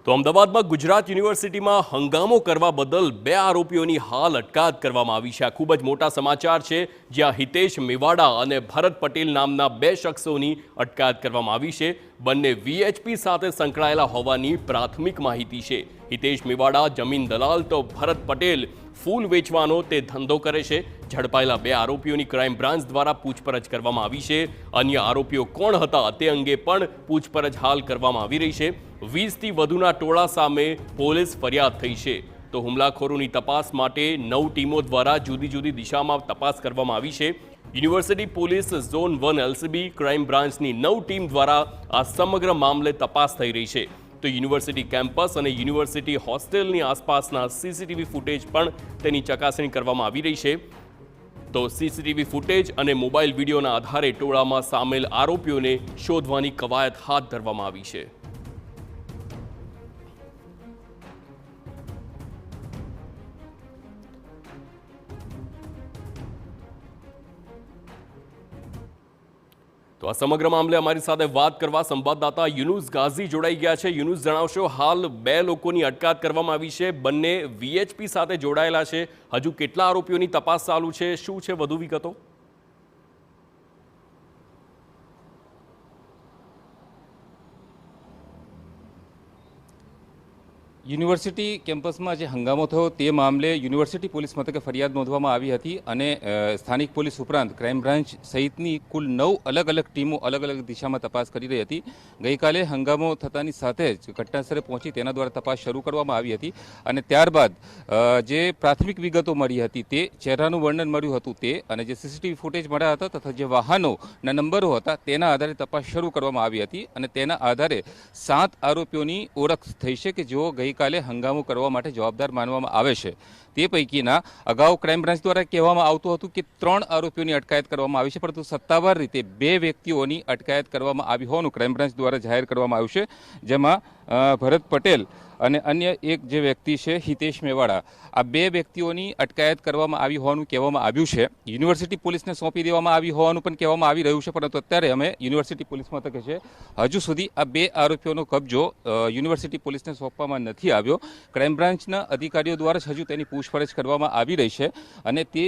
તો અમદાવાદમાં ગુજરાત યુનિવર્સિટીમાં હંગામો કરવા બદલ 2 આરોપીઓની હાલ અટકાયત કરવામાં આવી છે। આ ખૂબ જ મોટા સમાચાર છે, જ્યાં હિતેશ મેવાડા અને ભરત પટેલ નામના 2 શખ્સોની અટકાયત કરવામાં આવી છે। બંને વીએચપી સાથે સંકળાયેલા હોવાની પ્રાથમિક માહિતી છે। હિતેશ મેવાડા જમીન દલાલ તો ભરત પટેલ ફૂલ વેચવાનો તે ધંધો કરે છે। ઝડપાયેલા 2 આરોપીઓની ક્રાઇમ બ્રાન્ચ દ્વારા પૂછપરછ કરવામાં આવી છે। અન્ય આરોપીઓ કોણ હતા તે અંગે પણ પૂછપરછ હાલ કરવામાં આવી રહી છે। 20થી વધુના ટોળા સામે પોલીસ ફરિયાદ થઈ છે। તો હુમલાખોરોની તપાસ માટે 9 ટીમો દ્વારા જુદી જુદી દિશામાં તપાસ કરવામાં આવી છે। University police zone 1 LCB crime બ્રાન્ચની 9 ટીમ દ્વારા આ સમગ્ર મામલે તપાસ થઈ રહી છે। તો યુનિવર્સિટી કેમ્પસ અને યુનિવર્સિટી હોસ્ટેલની આસપાસના સીસીટીવી ફૂટેજ પણ તેની ચકાસણી કરવામાં આવી રહી છે। તો સીસીટીવી ફૂટેજ અને મોબાઈલ વિડીયોના આધારે ટોળામાં સામેલ આરોપીઓને શોધવાની કવાયત હાથ ધરવામાં આવી છે। તો આ સમગ્ર મામલે અમારી સાથે વાત કરવા સંવાદદાતા યુનુસ ગાઝી જોડાઈ ગયા છે। યુનુસ, જણાવશો હાલ 2 લોકોની અટકાયત કરવામાં આવી છે, બંને વીએચપી સાથે જોડાયેલા છે। હજુ કેટલા આરોપીઓની તપાસ ચાલુ છે, શું છે વધુ વિગતો? યુનિવર્સિટી કેમ્પસમાં જે હંગામો થયો તે મામલે યુનિવર્સિટી પોલીસ મથકે ફરિયાદ નોંધવામાં આવી હતી અને સ્થાનિક પોલીસ ઉપરાંત ક્રાઇમ બ્રાન્ચ સહિતની કુલ 9 અલગ અલગ ટીમો અલગ અલગ દિશામાં તપાસ કરી રહી હતી। ગઈકાલે હંગામો થતાની સાથે જ ઘટનાસ્થળે પહોંચી તેના દ્વારા તપાસ શરૂ કરવામાં આવી હતી અને ત્યારબાદ જે પ્રાથમિક વિગતો મળી હતી તે ચહેરાનું વર્ણન મળ્યું હતું તે અને જે સીસીટીવી ફૂટેજ મળ્યા હતા તથા જે વાહનોના નંબરો હતા તેના આધારે તપાસ શરૂ કરવામાં આવી હતી અને તેના આધારે 7 આરોપીઓની ઓળખ થઈ છે કે જેઓ કાલે હંગામો કરવા માટે જવાબદાર માનવામાં આવે છે। તે પૈકીના અગાઉ ક્રાઇમ બ્રાન્ચ દ્વારા કહેવામાં આવતું હતું કે 3 આરોપીઓની અટકાયત કરવામાં આવી છે, પરંતુ સત્તાવાર રીતે 2 વ્યક્તિઓની અટકાયત કરવામાં આવી હોવાનું ક્રાઇમ બ્રાન્ચ દ્વારા જાહેર કરવામાં આવ્યું છે, જેમાં ભરત પટેલ અને અન્ય એક જે વ્યક્તિ છે હિતેશ મેવાડા, આ 2 વ્યક્તિઓની અટકાયત કરવામાં આવી હોવાનું કહેવામાં આવ્યું છે। યુનિવર્સિટી પોલીસને સોંપી દેવામાં આવી હોવાનું પણ કહેવામાં આવી રહ્યું છે, પરંતુ અત્યારે અમે યુનિવર્સિટી પોલીસ મથકે છે, હજુ સુધી આ 2 આરોપીઓનો કબજો યુનિવર્સિટી પોલીસને સોંપવામાં નથી આવ્યો। ક્રાઇમ બ્રાન્ચના અધિકારીઓ દ્વારા જ હજુ તેની પૂછપરછ કરવામાં આવી રહી છે અને તે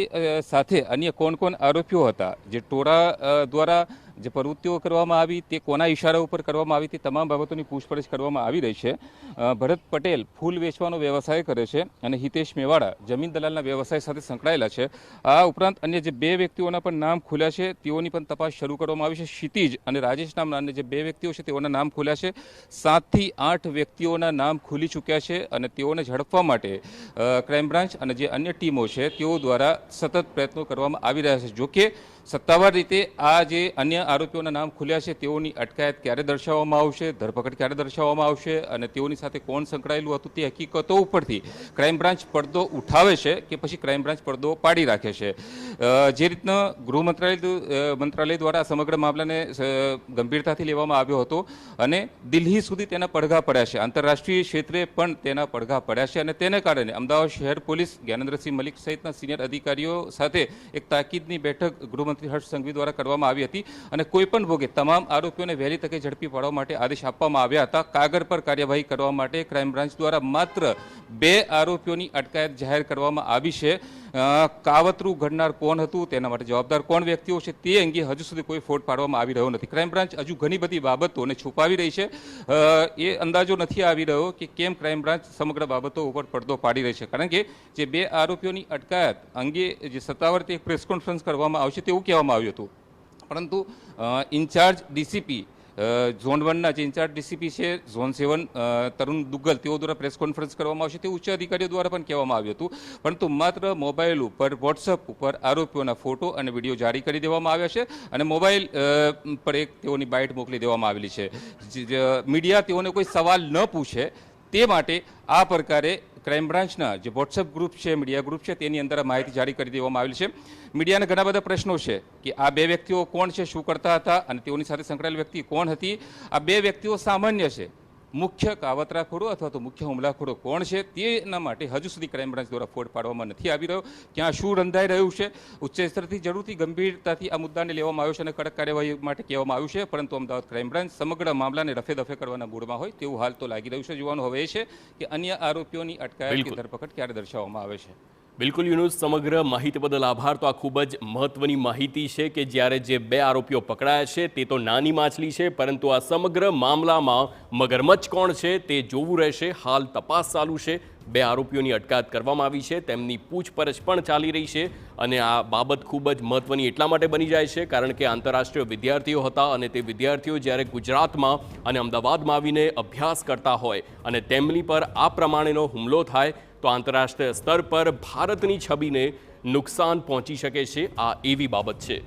સાથે અન્ય કોણ કોણ આરોપીઓ હતા, જે ટોળા દ્વારા જે પ્રવૃત્તિઓ કરવામાં આવી તે કોના ઇશારા ઉપર કરવામાં આવી તે તમામ બાબતોની પૂછપરછ કરવામાં આવી રહી છે। ભરત પટેલ ફૂલ વેચવાનો વ્યવસાય કરે છે અને હિતેશ મેવાડા જમીન દલાલના વ્યવસાય સાથે સંકળાયેલા છે। આ ઉપરાંત અન્ય જે 2 વ્યક્તિઓના પણ નામ ખુલ્યા છે તેઓની પણ તપાસ શરૂ કરવામાં આવી છે। ક્ષિતિજ અને રાજેશ નામના અન્ય જે 2 વ્યક્તિઓ છે તેઓના નામ ખુલ્યા છે। 7 થી 8 વ્યક્તિઓના નામ ખુલી ચૂક્યા છે અને તેઓને ઝડપવા માટે ક્રાઇમ બ્રાન્ચ અને જે અન્ય ટીમો છે તેઓ દ્વારા સતત પ્રયત્નો કરવામાં આવી રહ્યા છે। જોકે સત્તાવાર રીતે આ જે અન્ય આરોપીઓના નામ ખુલ્યા છે તેઓની અટકાયત ક્યારે દર્શાવવામાં આવશે, ધરપકડ ક્યારે દર્શાવવામાં આવશે અને તેઓની સાથે કોણ સંકળાયેલું હતું તે હકીકતો ઉપરથી ક્રાઇમ બ્રાન્ચ પડદો ઉઠાવે છે કે પછી ક્રાઇમ બ્રાન્ચ પડદો પાડી રાખે છે। જે રીતના ગૃહ મંત્રાલય દ્વારા સમગ્ર મામલાને ગંભીરતાથી લેવામાં આવ્યો હતો અને દિલ્હી સુધી તેના પડઘા પડ્યા છે, આંતરરાષ્ટ્રીય ક્ષેત્રે પણ તેના પડઘા પડ્યા છે અને તેને કારણે અમદાવાદ શહેર પોલીસ જ્ઞાનેન્દ્રસિંહ મલિક સહિતના સિનિયર અધિકારીઓ સાથે એક તાકીદની બેઠક ગૃહમંત્રી હર્ષ સંઘવી દ્વારા કરવામાં આવી હતી અને કોઈપણ ભોગે તમામ આરોપીઓને વહેલી તકે ઝડપી પાડવા માટે આદેશ આપવામાં આવ્યા હતા। કાગળ પર કાર્યવાહી કરવા માટે ક્રાઇમ બ્રાન્ચ દ્વારા માત્ર 2 આરોપીઓની અટકાયત જાહેર કરવામાં આવી છે। કાવતરું ઘડનાર કોણ હતું, તેના માટે જવાબદાર કોણ વ્યક્તિઓ છે તે અંગે હજુ સુધી કોઈ ફોડ પાડવામાં આવી રહ્યો નથી। ક્રાઇમ બ્રાન્ચ હજુ ઘણી બધી બાબતોને છુપાવી રહી છે। એ અંદાજો નથી આવી રહ્યો કે કેમ ક્રાઇમ બ્રાન્ચ સમગ્ર બાબતો ઉપર પડદો પાડી રહી છે, કારણ કે જે 2 આરોપીઓની અટકાયત અંગે જે સત્તાવાર રીતે પ્રેસ કોન્ફરન્સ કરવામાં આવશે તેવું કહેવામાં આવ્યું હતું, પરંતુ ઇન્ચાર્જ ડીસીપી ઝોન 1ના જે ઇન્ચાર્જ ડીસીપી છે ઝોન 7 તરુણ દુગ્ગલ તેઓ દ્વારા પ્રેસ કોન્ફરન્સ કરવામાં આવશે તે ઉચ્ચ અધિકારીઓ દ્વારા પણ કહેવામાં આવ્યું હતું, પરંતુ માત્ર મોબાઈલ ઉપર વોટ્સઅપ ઉપર આરોપીઓના ફોટો અને વિડીયો જારી કરી દેવામાં આવ્યા છે અને મોબાઈલ પર એક તેઓની બાઇટ મોકલી દેવામાં આવેલી છે। મીડિયા તેઓને કોઈ સવાલ ન પૂછે તે માટે આ પ્રકારે ક્રાઇમ બ્રાન્ચના જે વોટ્સએપ ગ્રુપ છે, મીડિયા ગ્રુપ છે, તેની અંદર માહિતી જારી કરી દેવામાં આવેલી છે। મીડિયાના ઘણા બધા પ્રશ્નો છે કે આ 2 વ્યક્તિઓ કોણ છે, શું કરતા હતા અને તેઓની સાથે સંકળાયેલ વ્યક્તિ કોણ હતી। આ 2 વ્યક્તિઓ સામાન્ય છે, મુખ્ય કાવતરાખોરો અથવા તો મુખ્ય હુમલાખોરો કોણ છે તેના માટે હજુ સુધી ક્રાઇમ બ્રાન્ચ દ્વારા ફોડ પાડવામાં નથી આવી રહ્યો. ક્યાં શું રંધાઈ રહ્યું છે, ઉચ્ચ સ્તરથી જરૂરથી ગંભીરતાથી આ મુદ્દાને લેવામાં આવ્યો છે અને કડક કાર્યવાહી માટે કહેવામાં આવ્યું છે, પરંતુ અમદાવાદ ક્રાઇમ બ્રાન્ચ સમગ્ર મામલાને રફે દફે કરવાના મૂડમાં હોય તેવું હાલ તો લાગી રહ્યું છે. જોવાનું હવે એ છે કે અન્ય આરોપીઓની અટકાયત કે ધરપકડ ક્યારે દર્શાવવામાં આવે છે. બિલકુલ યુનુસ, સમગ્ર માહિતી બદલ આભાર. તો આ ખૂબ જ મહત્વની માહિતી છે કે જ્યારે જે 2 આરોપીઓ પકડાયા છે તે તો નાની માછલી છે, પરંતુ આ સમગ્ર મામલામાં મગરમચ્છ કોણ છે તે જોવું રહેશે. હાલ તપાસ ચાલુ છે, 2 આરોપીઓની અટકાયત કરવામાં આવી છે, તેમની પૂછપરછ પણ ચાલી રહી છે અને આ બાબત ખૂબ જ મહત્વની એટલા માટે બની જાય છે કારણ કે આંતરરાષ્ટ્રીય વિદ્યાર્થીઓ હતા અને તે વિદ્યાર્થીઓ જ્યારે ગુજરાતમાં અને અમદાવાદમાં આવીને અભ્યાસ કરતા હોય અને તેમની પર આ પ્રમાણેનો હુમલો થાય તો આંતરરાષ્ટ્રીય સ્તર પર ભારતની છબીને નુકસાન પહોંચી શકે છે. આ એવી બાબત છે